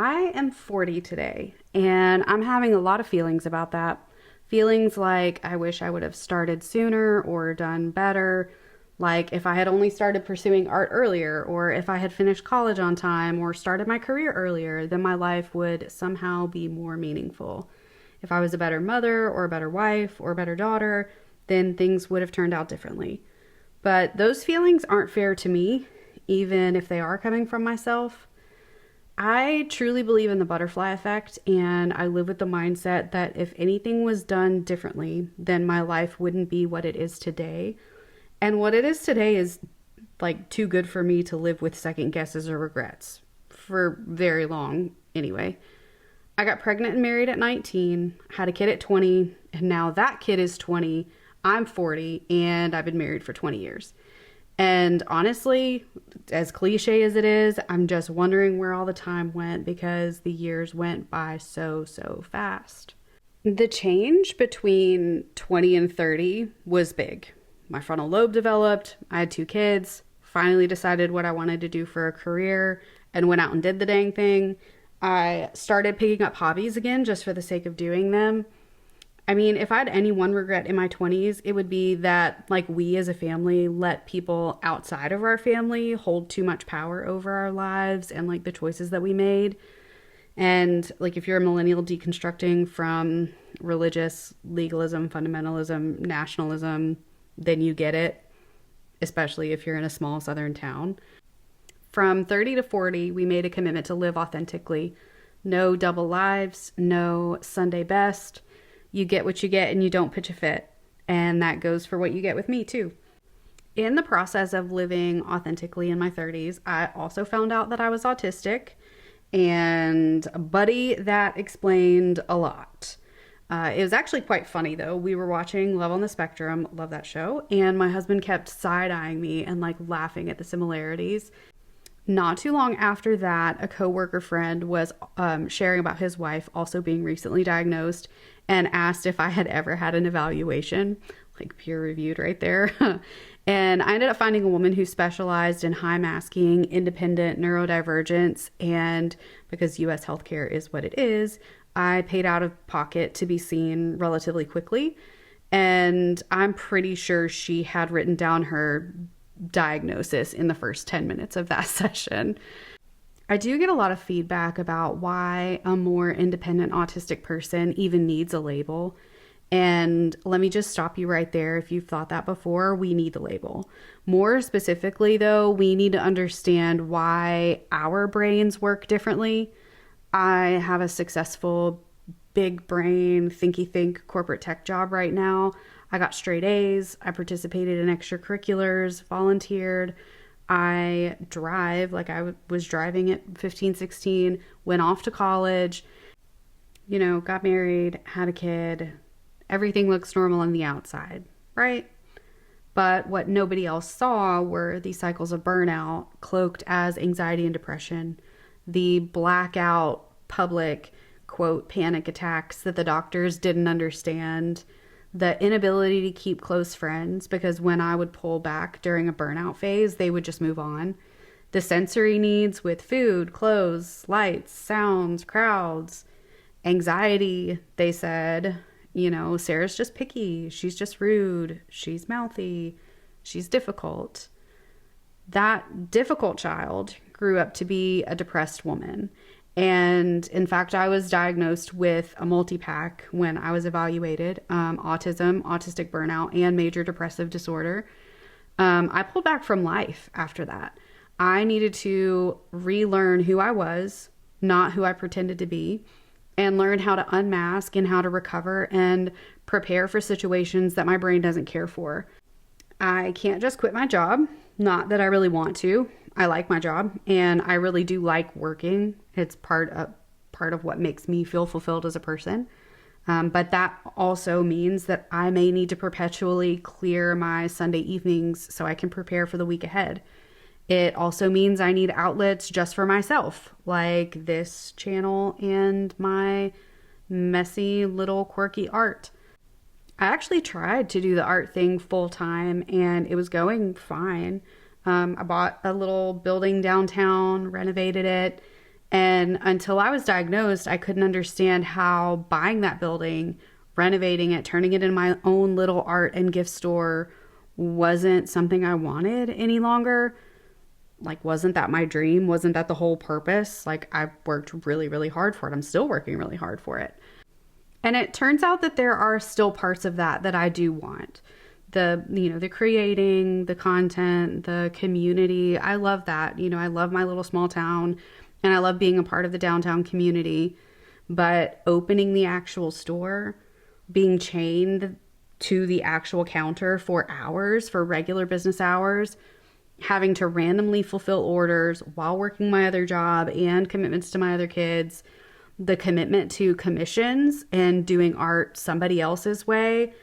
I am 40 today, and I'm having a lot of feelings about that. Feelings like I wish I would have started sooner or done better, like if I had only started pursuing art earlier, or if I had finished college on time or started my career earlier, then my life would somehow be more meaningful. If I was a better mother or a better wife or a better daughter, then things would have turned out differently. But those feelings aren't fair to me, even if they are coming from myself. I truly believe in the butterfly effect, and I live with the mindset that if anything was done differently, then my life wouldn't be what it is today. And what it is today is like too good for me to live with second guesses or regrets for very long anyway. I got pregnant and married at 19, had a kid at 20, and now that kid is 20. I'm 40, and I've been married for 20 years. And honestly, as cliche as it is, I'm just wondering where all the time went because the years went by so fast. The change between 20 and 30 was big. My frontal lobe developed, I had 2 kids, finally decided what I wanted to do for a career, and went out and did the dang thing. I started picking up hobbies again just for the sake of doing them. I mean, if I had any one regret in my 20s, it would be that, like, we as a family let people outside of our family hold too much power over our lives and, like, the choices that we made. And, like, if you're a millennial deconstructing from religious legalism, fundamentalism, nationalism, then you get it, especially if you're in a small southern town. From 30 to 40, we made a commitment to live authentically. No double lives, no Sunday best. You get what you get and you don't pitch a fit. And that goes for what you get with me too. In the process of living authentically in my 30s, I also found out that I was autistic. And buddy, that explained a lot. It was actually quite funny though. We were watching Love on the Spectrum, love that show. And my husband kept side-eyeing me and like laughing at the similarities. Not too long after that, a coworker friend was sharing about his wife also being recently diagnosed and asked if I had ever had an evaluation, like peer-reviewed right there. And I ended up finding a woman who specialized in high masking, independent neurodivergence, and because US healthcare is what it is, I paid out of pocket to be seen relatively quickly. And I'm pretty sure she had written down her diagnosis in the first 10 minutes of that session. I do get a lot of feedback about why a more independent autistic person even needs a label. And let me just stop you right there. If you've thought that before, we need the label. More specifically, though, we need to understand why our brains work differently. I have a successful big brain, thinky think corporate tech job right now. I got straight A's. I participated in extracurriculars, volunteered. I drive, like I was driving at 15, 16, went off to college, got married, had a kid. Everything looks normal on the outside, right? But what nobody else saw were these cycles of burnout cloaked as anxiety and depression, the blackout public, quote, panic attacks that the doctors didn't understand, the inability to keep close friends because when I would pull back during a burnout phase, they would just move on. The sensory needs with food, clothes, lights, sounds, crowds, anxiety, they said, Sarah's just picky, she's just rude, she's mouthy, she's difficult. That difficult child grew up to be a depressed woman. And in fact, I was diagnosed with a multi-pack when I was evaluated, autism, autistic burnout, and major depressive disorder. I pulled back from life after that. I needed to relearn who I was, not who I pretended to be, and learn how to unmask and how to recover and prepare for situations that my brain doesn't care for. I can't just quit my job. Not that I really want to. I like my job and I really do like working. It's part of what makes me feel fulfilled as a person. But that also means that I may need to perpetually clear my Sunday evenings so I can prepare for the week ahead. It also means I need outlets just for myself, like this channel and my messy little quirky art. I actually tried to do the art thing full time and it was going fine. I bought a little building downtown, renovated it, And until I was diagnosed, I couldn't understand how buying that building, renovating it, turning it into my own little art and gift store wasn't something I wanted any longer. Like, wasn't that my dream? Wasn't that the whole purpose? Like, I worked really, really hard for it. I'm still working really hard for it. And it turns out that there are still parts of that I do want. The creating, the content, the community. I love that. I love my little small town and I love being a part of the downtown community. But opening the actual store, being chained to the actual counter for hours, for regular business hours, having to randomly fulfill orders while working my other job and commitments to my other kids, the commitment to commissions and doing art somebody else's way,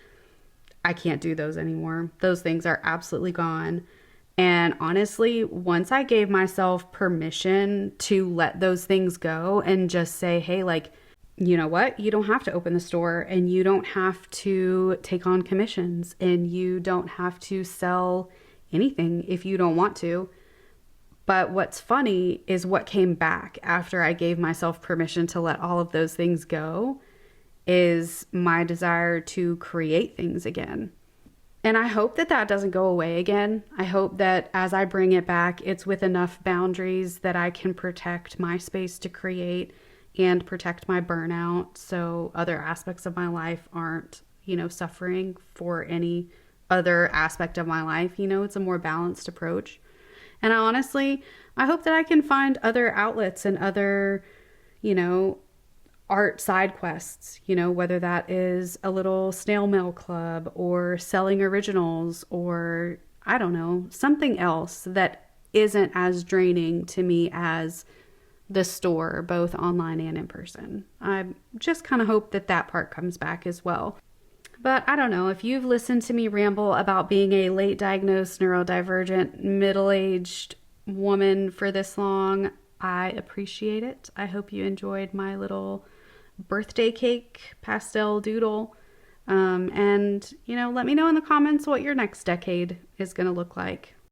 I can't do those anymore. Those things are absolutely gone. And honestly, once I gave myself permission to let those things go and just say, hey, like, you know what? You don't have to open the store and you don't have to take on commissions and you don't have to sell anything if you don't want to. But what's funny is what came back after I gave myself permission to let all of those things go is my desire to create things again. And I hope that that doesn't go away again. I hope that as I bring it back, it's with enough boundaries that I can protect my space to create and protect my burnout so other aspects of my life aren't, suffering for any other aspect of my life. It's a more balanced approach. And I hope that I can find other outlets and other, art side quests, whether that is a little snail mail club or selling originals or I don't know, something else that isn't as draining to me as the store, both online and in person. I just kind of hope that that part comes back as well. But I don't know, if you've listened to me ramble about being a late diagnosed neurodivergent, middle-aged woman for this long, I appreciate it. I hope you enjoyed my little birthday cake pastel doodle. And let me know in the comments what your next decade is going to look like.